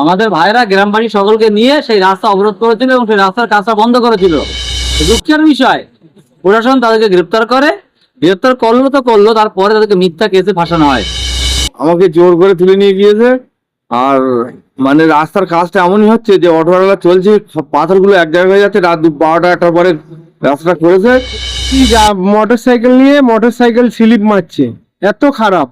আমাদের ভাইরা গ্রাম বাড়ি সকলকে নিয়ে সেই রাস্তা অবরোধ করেছিল এবং সেই রাস্তার কাজটা বন্ধ করেছিল। দুঃখের বিষয়, প্রশাসন তাদেরকে গ্রেপ্তার করে, গ্রেপ্তার করলো তো করলো, তারপরে তাদেরকে মিথ্যা কেসে ফাঁসানো হয়। আমাকে জোর করে তুলে নিয়ে গিয়েছে। আর মানে রাস্তার কাজটা এমনই হচ্ছে যে অটোওয়ালা চলছে, সব পাথরগুলো এক জায়গায় হয়ে যাচ্ছে। রাত 12টা 1টার পরে রাস্তাটা করেছে। মোটর সাইকেল নিয়ে মোটর সাইকেল স্লিপ মারছে, এত খারাপ।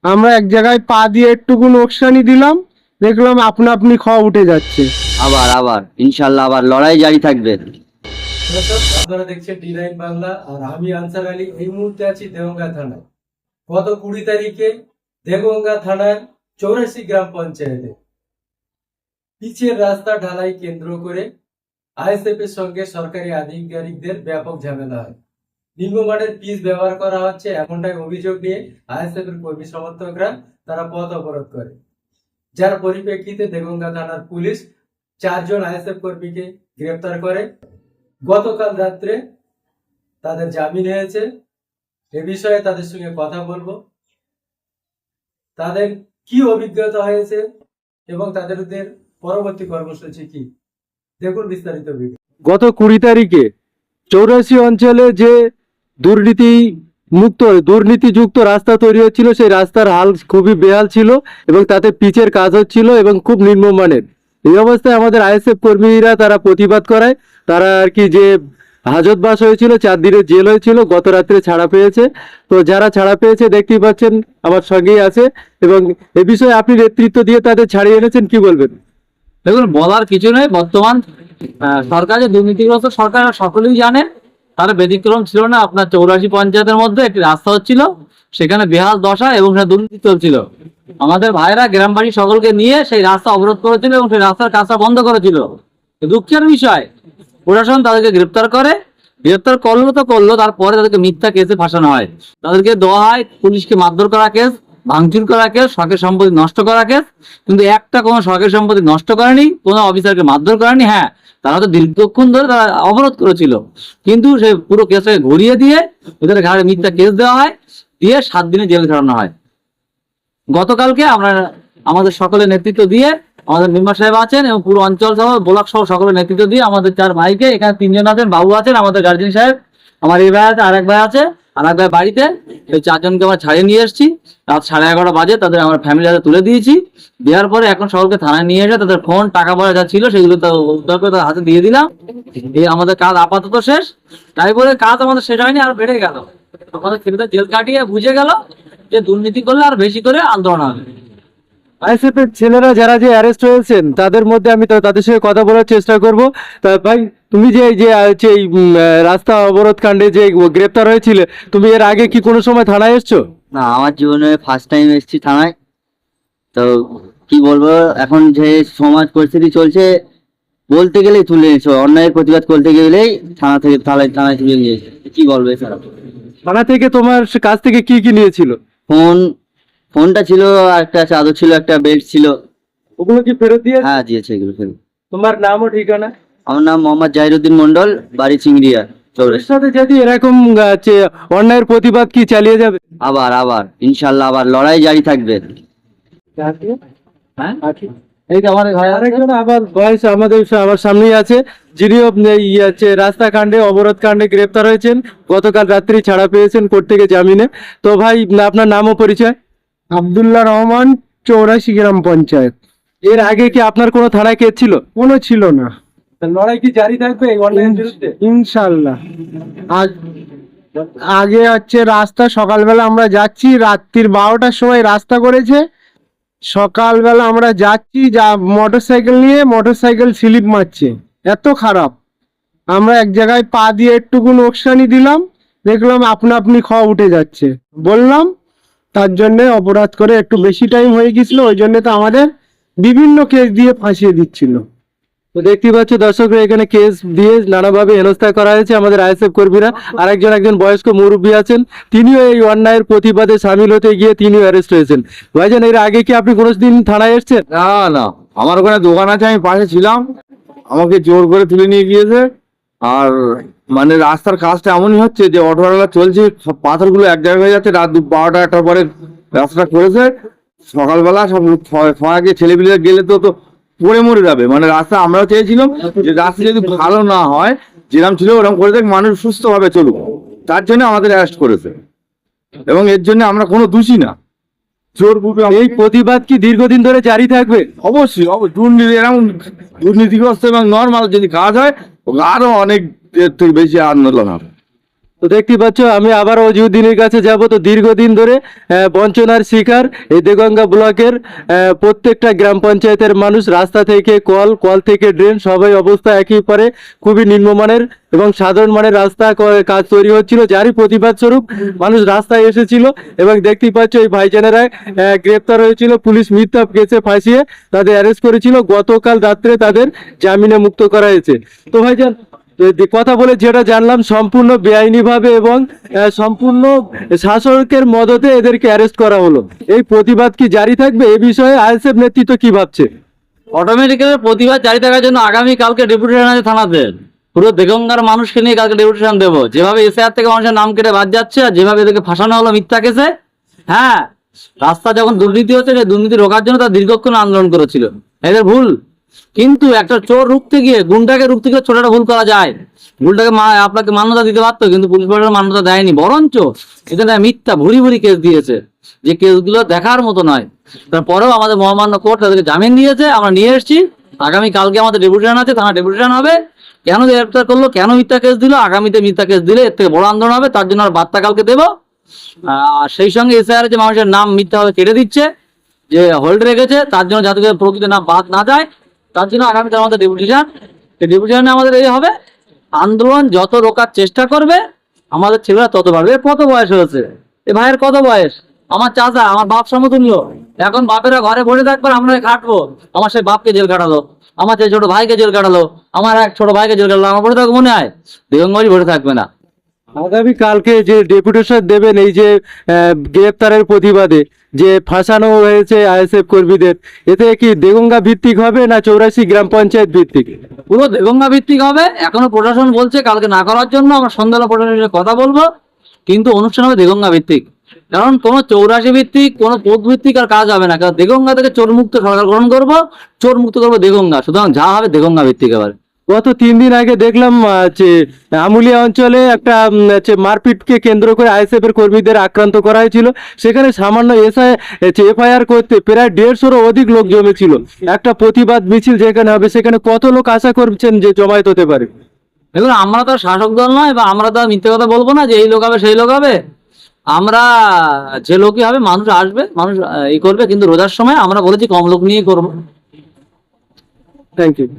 আমরা এক জায়গায় পা দিয়ে একটুকু নোকসানি দিলাম, দেখলাম আপনা আপনি খাওয়া উঠে যাচ্ছে। আবার ইনশাল্লাহ আবার লড়াই জারি থাকবে। আপনারা দেখছেন D9 বাংলা, আর আমি আনসার আলী। এই মুহূর্তে আছি দেগঙ্গা থানায়। গত 20 তারিখে দেগঙ্গা থানার 84 গ্রাম পঞ্চায়েতে পিচের রাস্তা ঢালাই কেন্দ্র করে আইএসএফ এর সঙ্গে সরকারি আধিকারিকদের ব্যাপক ঝামেলা হয়। নিম্নমানের পিচ ব্যবহার করা হচ্ছে এমনটাই অভিযোগ নিয়ে আইএসএফ এর কর্মী সমর্থকরা তারা পথ অবরোধ করে, যার পরিপ্রেক্ষিতে দেগঙ্গা থানার পুলিশ 4 জন আইএসএফ কর্মীকে গ্রেপ্তার করে। গতকাল রাত্রে তাদের জামিন হয়েছে। এ বিষয়ে তাদের সঙ্গে কথা বলবো, তাদের কি অভিজ্ঞতা হয়েছে এবং তাদের পরবর্তী কর্মসূচি কি, দেখুন বিস্তারিত ভিডিও। গত 20 তারিখে 84 অঞ্চলে যে দুর্নীতিযুক্ত রাস্তা তৈরি হচ্ছিল, সেই রাস্তার হাল খুবই বেহাল ছিল এবং তাতে পিচের কাজ হচ্ছিল এবং খুব নিম্নমানের। এই অবস্থায় আমাদের আইএসএফ কর্মীরা তারা প্রতিবাদ করায়, তারা আর কি যে হাজতবাস হয়েছিল, 4 দিনের জেল হয়েছিল, গত রাত্রে ছাড়া পেয়েছে। তো যারা ছাড়া পেয়েছে দেখতেই পাচ্ছেন আমার সঙ্গেই আছে, এবং এ বিষয়ে আপনি নেতৃত্ব দিয়ে তাদের ছাড়িয়ে এনেছেন, কি বলবেন? দেখুন, বলার কিছু নেই। বর্তমান সরকার যে দুর্নীতিগ্রস্ত সরকার সকলেই জানে, তার ব্যতিক্রম ছিল না। আপনার 84 পঞ্চায়েতের মধ্যে একটি রাস্তা হচ্ছিল, সেখানে বেহাল দশা এবং সেখানে দুর্নীতি চলছিল। আমাদের ভাইরা গ্রাম বাড়ি সকলকে নিয়ে সেই রাস্তা অবরোধ করেছিল এবং সেই রাস্তার কাজটা বন্ধ করেছিল। দুঃখের বিষয়, প্রশাসন তাদেরকে গ্রেপ্তার করে, গ্রেপ্তার করলো তো করলো, তারপরে তাদেরকে মিথ্যা কেসে ফাঁসানো হয়। তাদেরকে দেওয়া হয় পুলিশকে মারধর করা কেস, ভাঙচুর করা কেস, শখের সম্পত্তি নষ্ট করা কেস। কিন্তু একটা কোনো শখের সম্পত্তি নষ্ট করেনি, কোনো অফিসারকে মারধর করেনি। হ্যাঁ, তারা তো দীর্ঘক্ষণ ধরে তারা অবরোধ করেছিল, কিন্তু সে পুরো কেসটাকে ঘুরিয়ে দিয়ে ওদের ঘাড়ে মিথ্যা কেস দেওয়া হয়, দিয়ে 7 দিনে জেলে ছাড়ানো হয়। গতকালকে আমরা আমাদের সকলের নেতৃত্ব দিয়ে, আমাদের মেম্বার সাহেব আছেন এবং পুরো অঞ্চল সহ ব্লক সহ সকলের নেতৃত্ব দিয়ে আমাদের 4 ভাইকে, এখানে 3 জন আছেন, বাবু আছেন, আমাদের গার্জিয়ান সাহেব, আমার এই ভাই আছে, আরেক ভাই আছে, আরেক ভাই বাড়িতে, এই 4 জনকে আমরা ছাড়িয়ে নিয়ে এসেছি। রাত 11:30 বাজে তাদের আমার ফ্যামিলি হাতে তুলে দিয়েছি। দেওয়ার পরে এখন সকলকে থানায় নিয়ে এসে তাদের ফোন, টাকা পয়সা যা ছিল সেগুলো তো উদ্ধার করে তাদের হাতে দিয়ে দিলাম। এই আমাদের কাজ আপাতত শেষ। তাই বলে কাজ আমাদের শেষ হয়নি, আর বেড়ে গেল। আমাদের ছেলেদের জেল কাটিয়ে বুঝে গেল যে দুর্নীতি করলে আর বেশি করে আন্দোলন হবে। আইএসএফ এর ছেলেরা যারা যে অ্যারেস্ট হয়েছেন, তাদের মধ্যে আমি তাদের সঙ্গে কথা বলার চেষ্টা করব। তা ভাই, তুমি যে এই যে হচ্ছে এই রাস্তা অবরোধ কাণ্ডে যে গ্রেপ্তার হয়েছিলে, তুমি এর আগে কি কোনো সময় থানায় এসছো? না, আমার জীবনে ফার্স্ট টাইম এসেছি থানায়। তো কি বলবো, এখন যে সমাজ পরিস্থিতি চলছে, বলতে গেলেই তুলে নিয়েছে, অন্যায়ের প্রতিবাদ করতে গেলেই থানায় তুলে নিয়েছে। কি বলবো এছাড়া? থানা থেকে তোমার কাছ থেকে কি কি নিয়েছিল? ফোনটা ছিল, আর একটা চাদর ছিল, একটা বেল্ট ছিল। ওগুলো কি ফেরত দিয়ে? হ্যাঁ, দিয়েছে এগুলো ফেরত। তোমার নাম ও ঠিকানা? আমার নাম মোহাম্মদ জাহিরুদ্দিন মন্ডল, বাড়ি চিংড়িয়া, ওর সাথে যদি এরকম অন্যায়ের প্রতিবাদ কি চালিয়ে যাবে? আবার ইনশাল্লাহ আবার লড়াই জারি থাকবে। হ্যাঁ, এই যে আমাদের ভাই আরেকজন আবার বয়স আমাদের আমার সামনেই আছে, যিনিও রাস্তা কাণ্ডে অবরোধ কাণ্ডে গ্রেপ্তার হয়েছেন, গতকাল রাত্রি ছাড়া পেয়েছেন কোর্ট থেকে জামিনে। তো ভাই, আপনার নাম ও পরিচয়? আব্দুল্লাহ রহমান, 84 গ্রাম পঞ্চায়েত। এর আগে কি আপনার কোনো থানায় কেস ছিল? কোনো ছিল না। লড়াই কি জারি থাকবে এই অন্যায়ের বিরুদ্ধে? ইনশাল্লাহ। আগে হচ্ছে রাস্তা, সকালবেলা আমরা যাচ্ছি, রাত্রির 12টার সময় রাস্তা করেছে। সকালবেলা আমরা যাচ্ছি, মোটর সাইকেল নিয়ে মোটর সাইকেল স্লিপ মারছে, এত খারাপ। আমরা এক জায়গায় পা দিয়ে একটুকু নোকসানি দিলাম, দেখলাম আপনা আপনি খাওয়া উঠে যাচ্ছে। বললাম, তার জন্য অপরাধ করে একটু বেশি টাইম হয়ে গেছিল, ওই জন্য তো আমাদের বিভিন্ন কেস দিয়ে ফাঁসিয়ে দিচ্ছিল। তো দেখতেই পাচ্ছ দর্শকরা, এখানে কেস দিয়ে নানাভাবে হেনস্থা করা হয়েছে আমাদের আইএসএফ কর্মীরা। একজন বয়স্ক মুরব্বী আছেন, তিনিও এই অন্যায়ের প্রতিবাদে সামিল হতে গিয়ে তিনিও অ্যারেস্ট হয়েছেন। ভাইজান, এর আগে কি আপনি কোনোদিন থানায় এসেছেন? না, আমার ওখানে দোকান আছে, আমি পাশে ছিলাম। আমাকে জোর করে তুলে নিয়ে গিয়েছে। আর মানে রাস্তার কাজটা এমনই হচ্ছে যে অটোওয়ালা চলছে, সব পাথরগুলো এক জায়গায় হয়ে যাচ্ছে। রাত 12টা 1টার পরে রাস্তাটা করেছে। সকালবেলা সব ফাঁকে ছেলেপিলে গেলে তো পড়ে মরে যাবে। মানে রাস্তা আমরাও চেয়েছিলাম যে রাস্তা যদি ভালো না হয়, যেরকম ছিল ওরকম করে দেখ, মানুষ সুস্থভাবে চলুক, তার জন্য আমাদের অ্যারেস্ট করেছে এবং এর জন্য আমরা কোনো দোষী না। চোর বুকে এই প্রতিবাদ কি দীর্ঘদিন ধরে জারি থাকবে? অবশ্যই দুর্নীতি, এরকম দুর্নীতিগ্রস্ত এবং নর্মাল যদি কাজ হয় আরো অনেক এর থেকে বেশি আন্দোলন হবে। তো দেখতে পাচ্ছ, আমি আবার অজিউদ্দিনের কাছে যাব। তো দীর্ঘদিন ধরে বঞ্চনার শিকার এই দেগঙ্গা ব্লকের প্রত্যেকটা গ্রাম পঞ্চায়েতের মানুষ, রাস্তা থেকে কল থেকে ড্রেন, সবাই অবস্থা একই পারে, খুবই নিম্নমানের এবং সাধারণ মানের রাস্তা কাজ তৈরি হচ্ছিল, যারই প্রতিবাদ স্বরূপ মানুষ রাস্তায় এসেছিল। এবং দেখতেই পাচ্ছ এই ভাইজানেরা গ্রেপ্তার হয়েছিল, পুলিশ মিথ্যা কেসে ফাঁসিয়ে তাদের অ্যারেস্ট করেছিল। গতকাল রাত্রে তাদের জামিনে মুক্ত করা হয়েছে। তো ভাইজান, কথা বলে যেটা জানলাম, সম্পূর্ণ বেআইনি ভাবে এবং সম্পূর্ণ শাসকের মদতে এদেরকে অ্যারেস্ট করা হলো। এই প্রতিবাদ কি জারি থাকবে? এ বিষয়ে আইএসএফ নেতৃত্ব কি ভাবছে? অটোমেটিক্যালি প্রতিবাদ জারি থাকার জন্য আগামী কালকে ডেপুটেশন আছে থানাতে, পুরো দেগঙ্গার মানুষকে নিয়ে কালকে ডেপুটেশন দেবো। যেভাবে এসআইআর থেকে মানুষের নাম কেটে বাদ যাচ্ছে আর যেভাবে এদেরকে ফাঁসানো হলো মিথ্যা কেসে, হ্যাঁ, রাস্তা যখন দুর্নীতি হচ্ছে সেই দুর্নীতি রোখার জন্য তারা দীর্ঘক্ষণ আন্দোলন করেছিল, এদের ভুল। কিন্তু একটা চোর রুখতে গিয়ে, গুন্ডাকে রুখতে গিয়ে ছোট একটা ভুল করা যায়। ভুলটাকে আপনাকে মান্যতা দিতে পারতো, কিন্তু পুলিশ প্রশাসন মান্যতা দেয়নি, বরঞ্চ এখানে মিথ্যা ভুরি কেস দিয়েছে, যে কেসগুলো দেখার মতো নয়। তারপরেও আমাদের মহামান্য কোর্ট তাদেরকে জামিন দিয়েছে, আমরা নিয়ে এসেছি। আগামী কালকে আমাদের ডেপুটেশন আছে, থানা ডেপুটেশন হবে। কেন গ্রেপ্তার করলো, কেন মিথ্যা কেস দিল, আগামীতে মিথ্যা কেস দিলে এর থেকে বড় আন্দোলন হবে, তার জন্য আর বার্তা কালকে দেবো। আর সেই সঙ্গে এসআইআর যে মানুষের নাম মিথ্যাভাবে কেটে দিচ্ছে, যে হোল্ড রেখেছে, তার জন্য যাতে করে প্রকৃত নাম বাদ না যায়, তার জন্য আগামীতে আমাদের ডেপুটেশন। এই ডেপুটেশনে আমাদের এই হবে, আন্দোলন যত রোকার চেষ্টা করবে আমাদের ছেলেরা তত পারবে। এর কত বয়স হয়েছে, এ ভাইয়ের কত বয়স, আমার চাচা, আমার বাপ সমতুল্য। এখন বাপেরা ঘরে বসে থাকবেন, আমরা খাটবো। আমার সেই বাপকে জেল কাটালো, আমার সেই ছোট ভাইকে জেল কাটালো, আমার এক ছোট ভাইকে জেল কাটালো, আমার বসে থাকবো মনে হয়? দেগঙ্গাবাড়ি বসে থাকবে না। আগামী কালকে যে ডেপুটেশন দেবেন এই যে গ্রেপ্তারের প্রতিবাদে, যে ফাঁসানো হয়েছে আইএসএফ কর্মীদের, এতে কি দেগঙ্গা ভিত্তিক হবে না 84 গ্রাম পঞ্চায়েত ভিত্তিক? পুরো দেগঙ্গা ভিত্তিক হবে। এখনো প্রশাসন বলছে কালকে না করার জন্য, আমরা সন্ধ্যাবেলা প্রশাসনের সাথে কথা বলবো, কিন্তু অনুষ্ঠান হবে দেগঙ্গা ভিত্তিক। কারণ কোনো 84 ভিত্তিক, কোনো পদ ভিত্তিক আর কাজ হবে না। কারণ দেগঙ্গা থেকে চোর মুক্ত সরকার গ্রহণ করবো, চোর মুক্ত করবো দেগঙ্গা, সুতরাং যা হবে দেগঙ্গা ভিত্তিক। এবার গত 3 দিন আগে দেখলাম যে আমুলিয়া অঞ্চলে একটা মারপিটকে কেন্দ্র করে আইএসএফ এর কর্মীদের আক্রান্ত করা হয়েছিল। সেখানে সামান্য এফআইআর করতে প্রায় 150-এরও অধিক লোক জমেছিল। একটা প্রতিবাদ মিছিল যেখানে হবে, সেখানে কত লোক আশা করছেন যে জমায়েত হতে পারে? দেখুন, আমরা তো শাসক দল নয়, বা আমরা তো মিথ্যে কথা বলবো না যে এই লোক হবে সেই লোক হবে। আমরা যে লোকই হবে, মানুষ আসবে, মানুষ এই করবে। কিন্তু রোজার সময় আমরা বলেছি কম লোক নিয়ে করবো। Thank you.